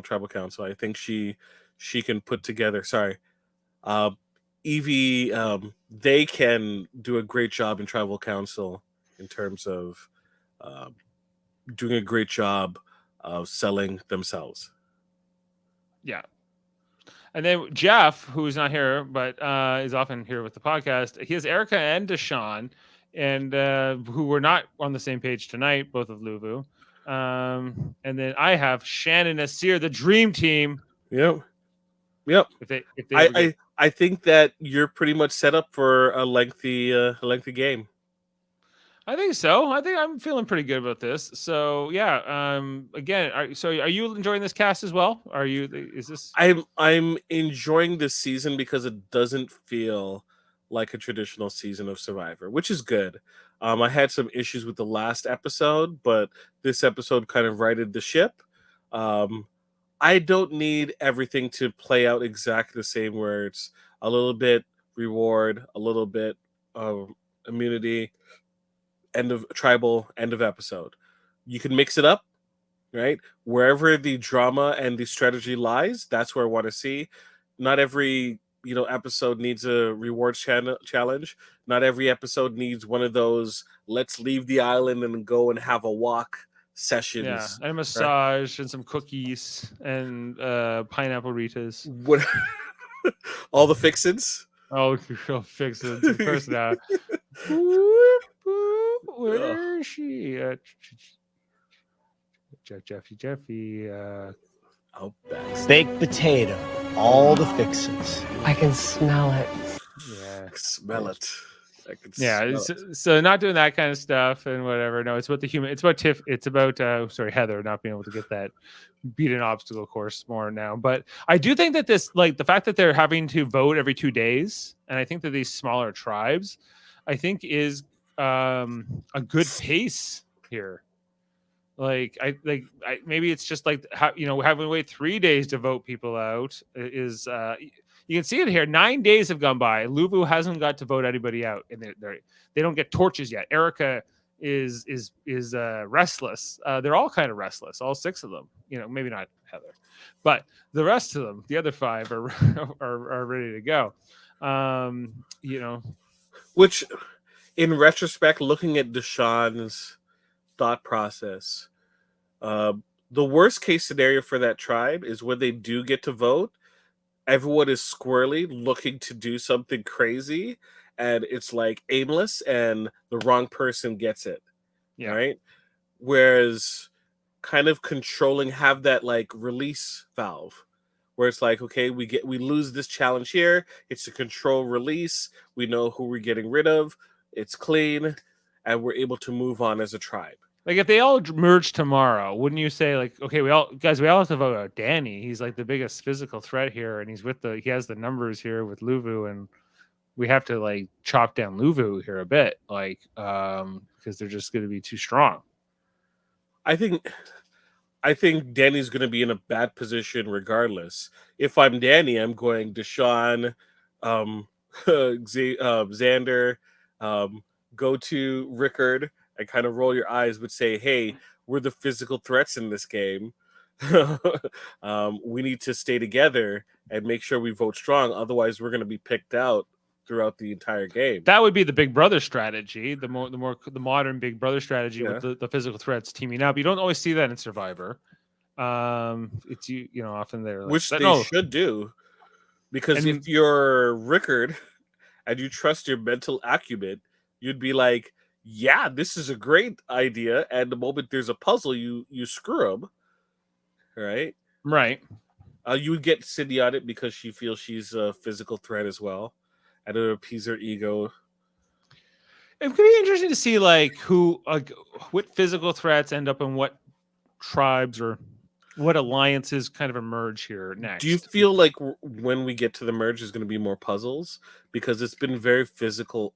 tribal council. I think she can put together. Sorry, Evie, they can do a great job in tribal council in terms of doing a great job of selling themselves. Yeah. And then Jeff, who's not here, but is often here with the podcast, he has Erica and Deshaun. and who were not on the same page tonight, both of Luvu. And then I have Shannon Nasir, the dream team. Yep. If they ever get... I think that you're pretty much set up for a lengthy game. I think so. I think I'm feeling pretty good about this. So yeah. Again, are you enjoying this cast as well? Are you? Is this? I'm enjoying this season because it doesn't feel like a traditional season of Survivor, which is good. I had some issues with the last episode, but this episode kind of righted the ship. I don't need everything to play out exactly the same, where it's a little bit reward, a little bit immunity, end of episode. You can mix it up, right? Wherever the drama and the strategy lies, that's where I want to see. Not every episode needs a rewards challenge. Not every episode needs one of those let's leave the island and go and have a walk sessions. Yeah, and a massage, right? And some cookies and pineapple Ritas. What? All the fixins? Oh, fixins, of course now. Where is she? Jeffy. Baked potato, all the fixins. I can smell it. Yeah, smell it. So not doing that kind of stuff and whatever. No, it's about the human. It's about Tiff. It's about Heather not being able to get that beat an obstacle course more now. But I do think that this, like the fact that they're having to vote every 2 days, and I think that these smaller tribes, I think is a good pace here. Like I maybe it's just like having to wait 3 days to vote people out is you can see it here. 9 days have gone by. Luvu hasn't got to vote anybody out, and they don't get torches yet. Erica is restless. They're all kind of restless. All 6 of them. Maybe not Heather, but the rest of them, the other 5 are ready to go. Which, in retrospect, looking at Deshawn's thought process, the worst case scenario for that tribe is when they do get to vote, everyone is squirrely looking to do something crazy, and it's like aimless, and the wrong person gets it. Yeah. Right. Whereas kind of have that like release valve where it's like, okay, we lose this challenge here. It's a control release. We know who we're getting rid of. It's clean, and we're able to move on as a tribe. Like if they all merge tomorrow, wouldn't you say like, okay, we all have to vote out Danny. He's like the biggest physical threat here, and he has the numbers here with Luvu, and we have to like chop down Luvu here a bit, like because they're just going to be too strong. I think Danny's going to be in a bad position regardless. If I'm Danny, I'm going Deshawn, Xander, go to Rickard, and kind of roll your eyes, but say, hey, we're the physical threats in this game. We need to stay together and make sure we vote strong. Otherwise, we're going to be picked out throughout the entire game. That would be the Big Brother strategy, the modern Big Brother strategy, with the physical threats teaming up. You don't always see that in Survivor. It's often they're like, which they should do, because if you're Rickard and you trust your mental acumen, you'd be like, yeah, this is a great idea, and the moment there's a puzzle, you screw them, right? You would get Cindy on it because she feels she's a physical threat as well, and it would appease her ego. It could be interesting to see like what physical threats end up in what tribes or what alliances kind of emerge here next. Do you feel like when we get to the merge, there's going to be more puzzles? Because it's been very physical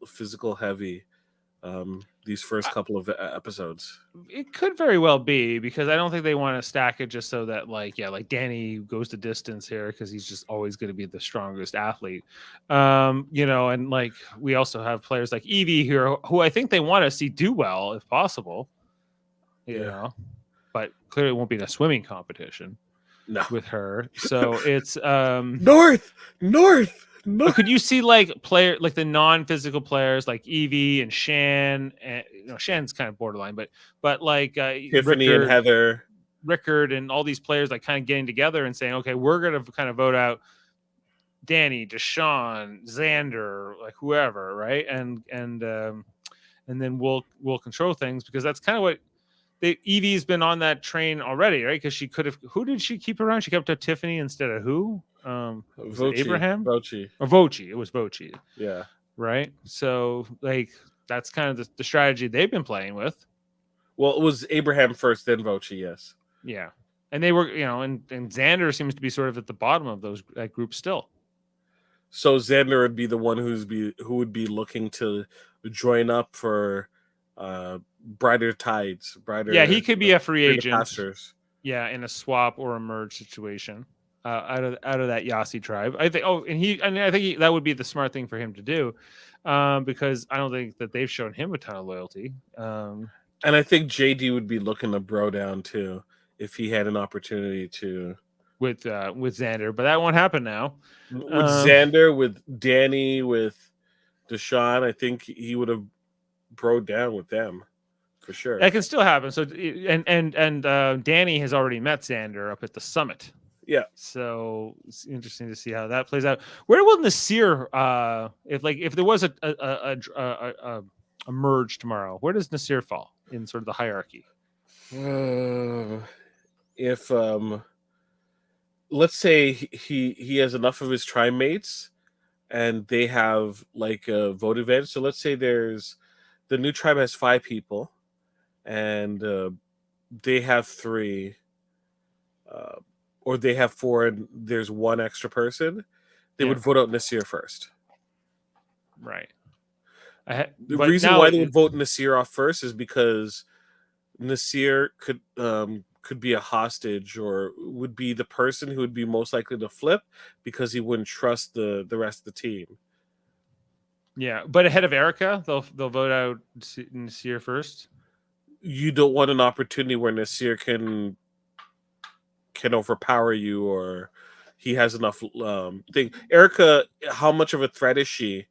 heavy these first couple of episodes. It could very well be, because I don't think they want to stack it just so that like Danny goes the distance here because he's just always going to be the strongest athlete. And like we also have players like Evie here who I think they want to see do well if possible. You know. But clearly it won't be in a swimming competition with her. So it's North. Could you see like the non-physical players like Evie and Shan, and Shan's kind of borderline, but like Tiffany and Heather, Rickard, and all these players like kind of getting together and saying, okay, we're gonna kind of vote out Danny, Deshawn, Xander, like whoever, right? And and then we'll control things, because that's kind of what Evie's been on that train already, right? Because she could have. Who did she keep around? She kept up Tiffany instead of who? Was it Abraham? Voci. Or Voci? It was Voci. Yeah. Right. So like that's kind of the strategy they've been playing with. Well, it was Abraham first, then Voci. Yes. Yeah, and they were, and Xander seems to be sort of at the bottom of that group still. So Xander would be the one who would be looking to join up for brighter tides, brighter. Yeah, he could be a free agent. Pastures. Yeah, in a swap or a merge situation, out of that Yasi tribe. I think. Oh, and I think that would be the smart thing for him to do, because I don't think that they've shown him a ton of loyalty. And I think JD would be looking to bro down too if he had an opportunity to. With Xander, but that won't happen now. With Xander, with Danny, with Deshaun, I think he would have broed down with them for sure. That can still happen. So and Danny has already met Xander up at the summit. Yeah. So it's interesting to see how that plays out. Where will Nasir, if there was a merge tomorrow, where does Nasir fall in sort of the hierarchy? If let's say he has enough of his tribe mates and they have like a vote advantage. So let's say the new tribe has 5 people and they have 3 or they have 4 and there's 1 extra person, they would vote out Nasir first. Right. The reason why they would vote Nasir off first is because Nasir could be a hostage or would be the person who would be most likely to flip because he wouldn't trust the rest of the team. Yeah, but ahead of Erica, they'll vote out Nasir first. You don't want an opportunity where Nasir can overpower you or he has enough thing. Erica, how much of a threat is she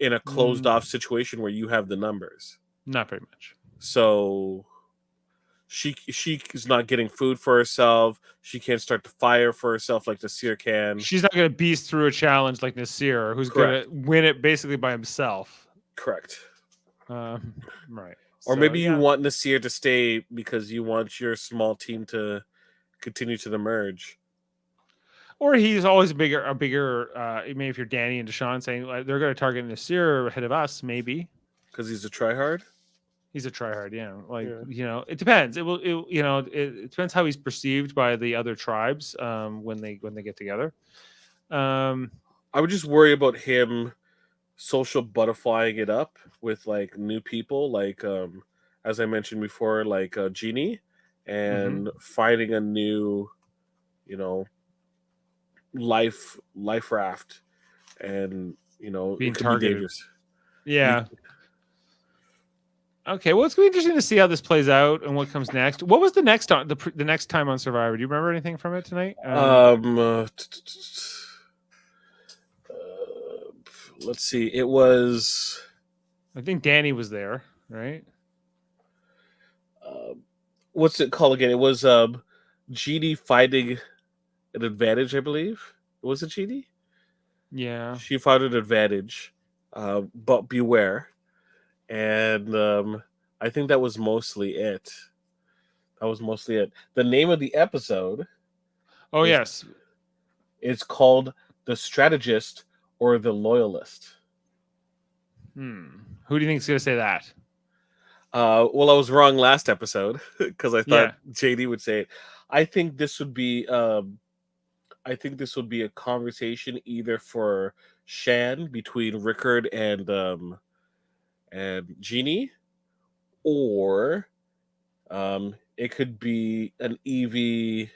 in a closed off situation where you have the numbers? Not very much. So she is not getting food for herself. She can't start the fire for herself like Nasir can. She's not going to beast through a challenge like Nasir, who's going to win it basically by himself. Correct. Right. Or maybe you want Nasir to stay because you want your small team to continue to the merge. Or he's always a bigger. Maybe if you're Danny and Deshaun saying they're going to target Nasir ahead of us, maybe because he's a tryhard. He's a tryhard, yeah. It depends. It depends how he's perceived by the other tribes when they get together. I would just worry about him social butterflying it up with like new people, like as I mentioned before, like Genie, and finding a new, life raft, and being it could targeted. be dangerous. Yeah. Okay, well, it's going to be interesting to see how this plays out and what comes next. What was the next time on Survivor? Do you remember anything from it tonight? Let's see. It was. I think Danny was there, right? What's it called again? It was GD fighting an advantage, I believe. Was it GD? Yeah. She fought an advantage, but beware. And I think that was mostly it. The name of the episode. Oh, yes. It's called The Strategist or The Loyalist. Who do you think is going to say that? Well, I was wrong last episode because I thought JD would say it. I think this would be a conversation either for Shan between Rickard and Genie, or it could be an Evie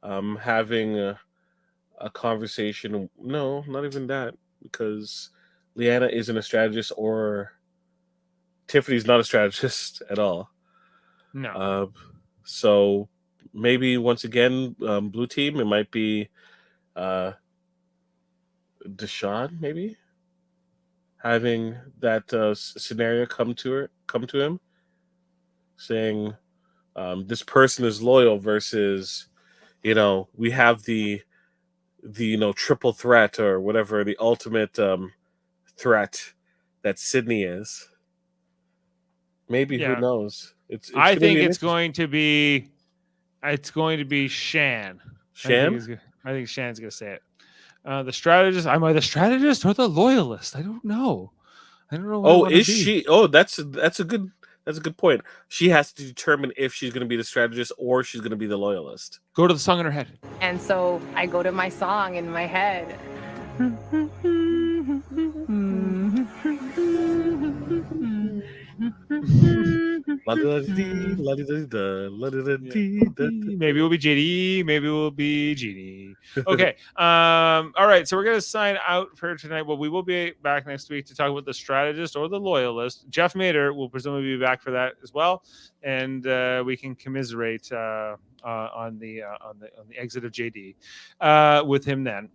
having a conversation. No, not even that, because Leanna isn't a strategist, or Tiffany's not a strategist at all. No. So maybe once again, blue team, it might be Deshaun, maybe having that scenario come to him, saying this person is loyal versus, we have the triple threat or whatever, the ultimate threat that Sydney is. Maybe Yeah. who knows? It's I gonna think be it's going to be Shan. Shan. I think Shan's gonna say it. The strategist. Am I the strategist or the loyalist? I don't know. I don't know what I Oh, want to is be. she? Oh, that's a good point. She has to determine if she's going to be the strategist or she's going to be the loyalist. Go to the song in her head. And so I go to my song in my head. La-di-da-dee, la-di-da-dee-da, la-di-da-dee-da-da. Maybe we'll be JD. Maybe we'll be Genie. Okay. All right. So we're gonna sign out for tonight. Well, we will be back next week to talk about the strategist or the loyalist. Jeff Mader will presumably be back for that as well, and we can commiserate on the exit of JD with him then.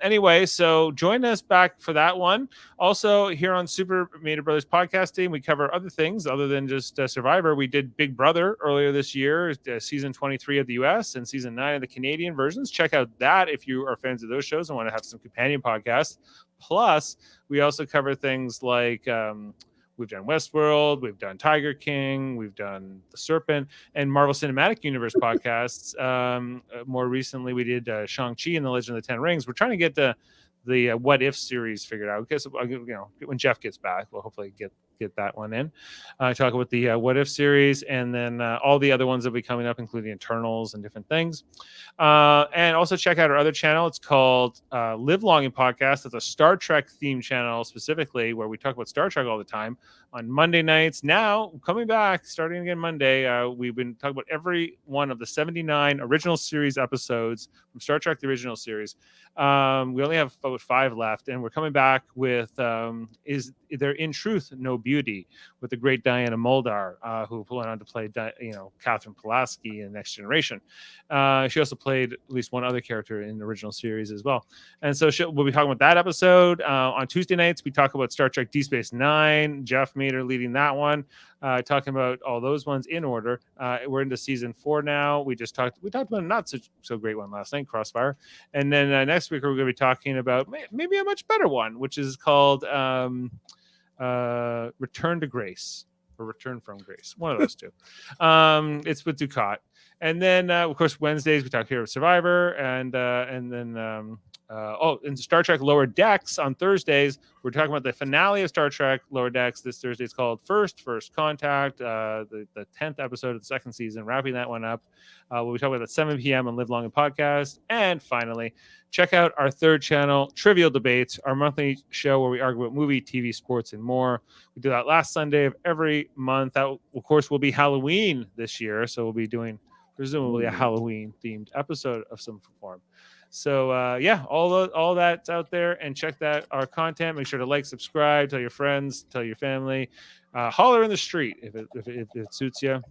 Anyway, so join us back for that one. Also, here on Super Mader Brothers podcasting, we cover other things other than just Survivor. We did Big Brother earlier this year, season 23 of the US and season 9 of the Canadian versions. Check out that if you are fans of those shows and want to have some companion podcasts. Plus, we also cover things like we've done Westworld, we've done Tiger King, we've done The Serpent, and Marvel Cinematic Universe podcasts. More recently, we did Shang-Chi and the Legend of the Ten Rings. We're trying to get the What If series figured out. Because when Jeff gets back, we'll hopefully get that one in. Talk about the What If series, and then all the other ones that will be coming up, including Eternals and different things. And also check out our other channel. It's called Live Long and Podcast. It's a Star Trek themed channel specifically where we talk about Star Trek all the time on Monday nights. Now coming back, starting again Monday, we've been talking about every one of the 79 original series episodes from Star Trek, the original series. We only have about 5 left, and we're coming back with Is There in Truth No Beauty, with the great Diana Muldaur, who went on to play Catherine Pulaski in Next Generation. She also played at least one other character in the original series as well. And so we'll be talking about that episode. On Tuesday nights, we talk about Star Trek Deep Space Nine. Jeff Mader leading that one, talking about all those ones in order. We're into season 4 now. We talked about a not so great one last night, Crossfire. And then next week, we're going to be talking about maybe a much better one, which is called Return to Grace or Return from Grace. One of those two. It's with Ducat. And then, of course, Wednesdays, we talk here with Survivor. And then in Star Trek Lower Decks on Thursdays, we're talking about the finale of Star Trek Lower Decks. This Thursday is called First Contact, the 10th episode of the second season, wrapping that one up. We'll be talking about at 7 p.m. on Live Long and Podcast. And finally, check out our third channel, Trivial Debates, our monthly show where we argue about movie, TV, sports, and more. We do that last Sunday of every month. That, of course, will be Halloween this year. So we'll be doing presumably a Halloween-themed episode of some form. So all that's out there, and check that our content. Make sure to like, subscribe, tell your friends, tell your family, holler in the street if it suits you.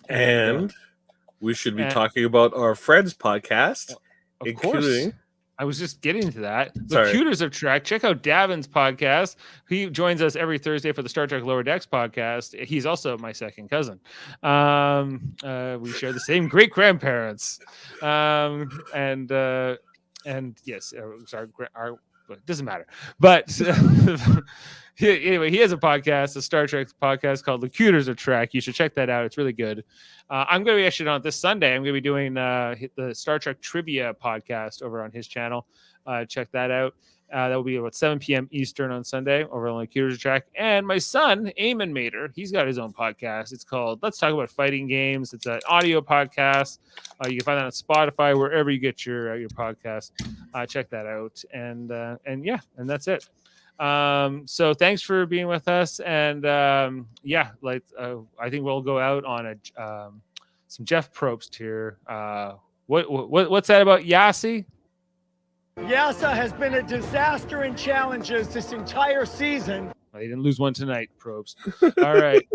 And we should be talking about our friends podcast, of course. I was just getting to that. The Cuters of Trek. Check out Davin's podcast. He joins us every Thursday for the Star Trek Lower Decks podcast. He's also my second cousin. We share the same great grandparents. And yes, sorry, it doesn't matter. But anyway, he has a podcast, a Star Trek podcast called The Cuters of Trek. You should check that out. It's really good. I'm going to be actually on this Sunday. I'm going to be doing the Star Trek Trivia podcast over on his channel. Check that out. That will be about 7 p.m. Eastern on Sunday over on the Cuters of Trek. And my son, Eamon Mader, he's got his own podcast. It's called Let's Talk About Fighting Games. It's an audio podcast. You can find that on Spotify, wherever you get your podcast. Check that out. And that's it. So thanks for being with us. And I think we'll go out on some Jeff Probst here. What's that about Yassi? Yasa has been a disaster in challenges this entire season. Well, he didn't lose one tonight, Probst. All right.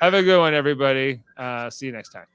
Have a good one, everybody. See you next time.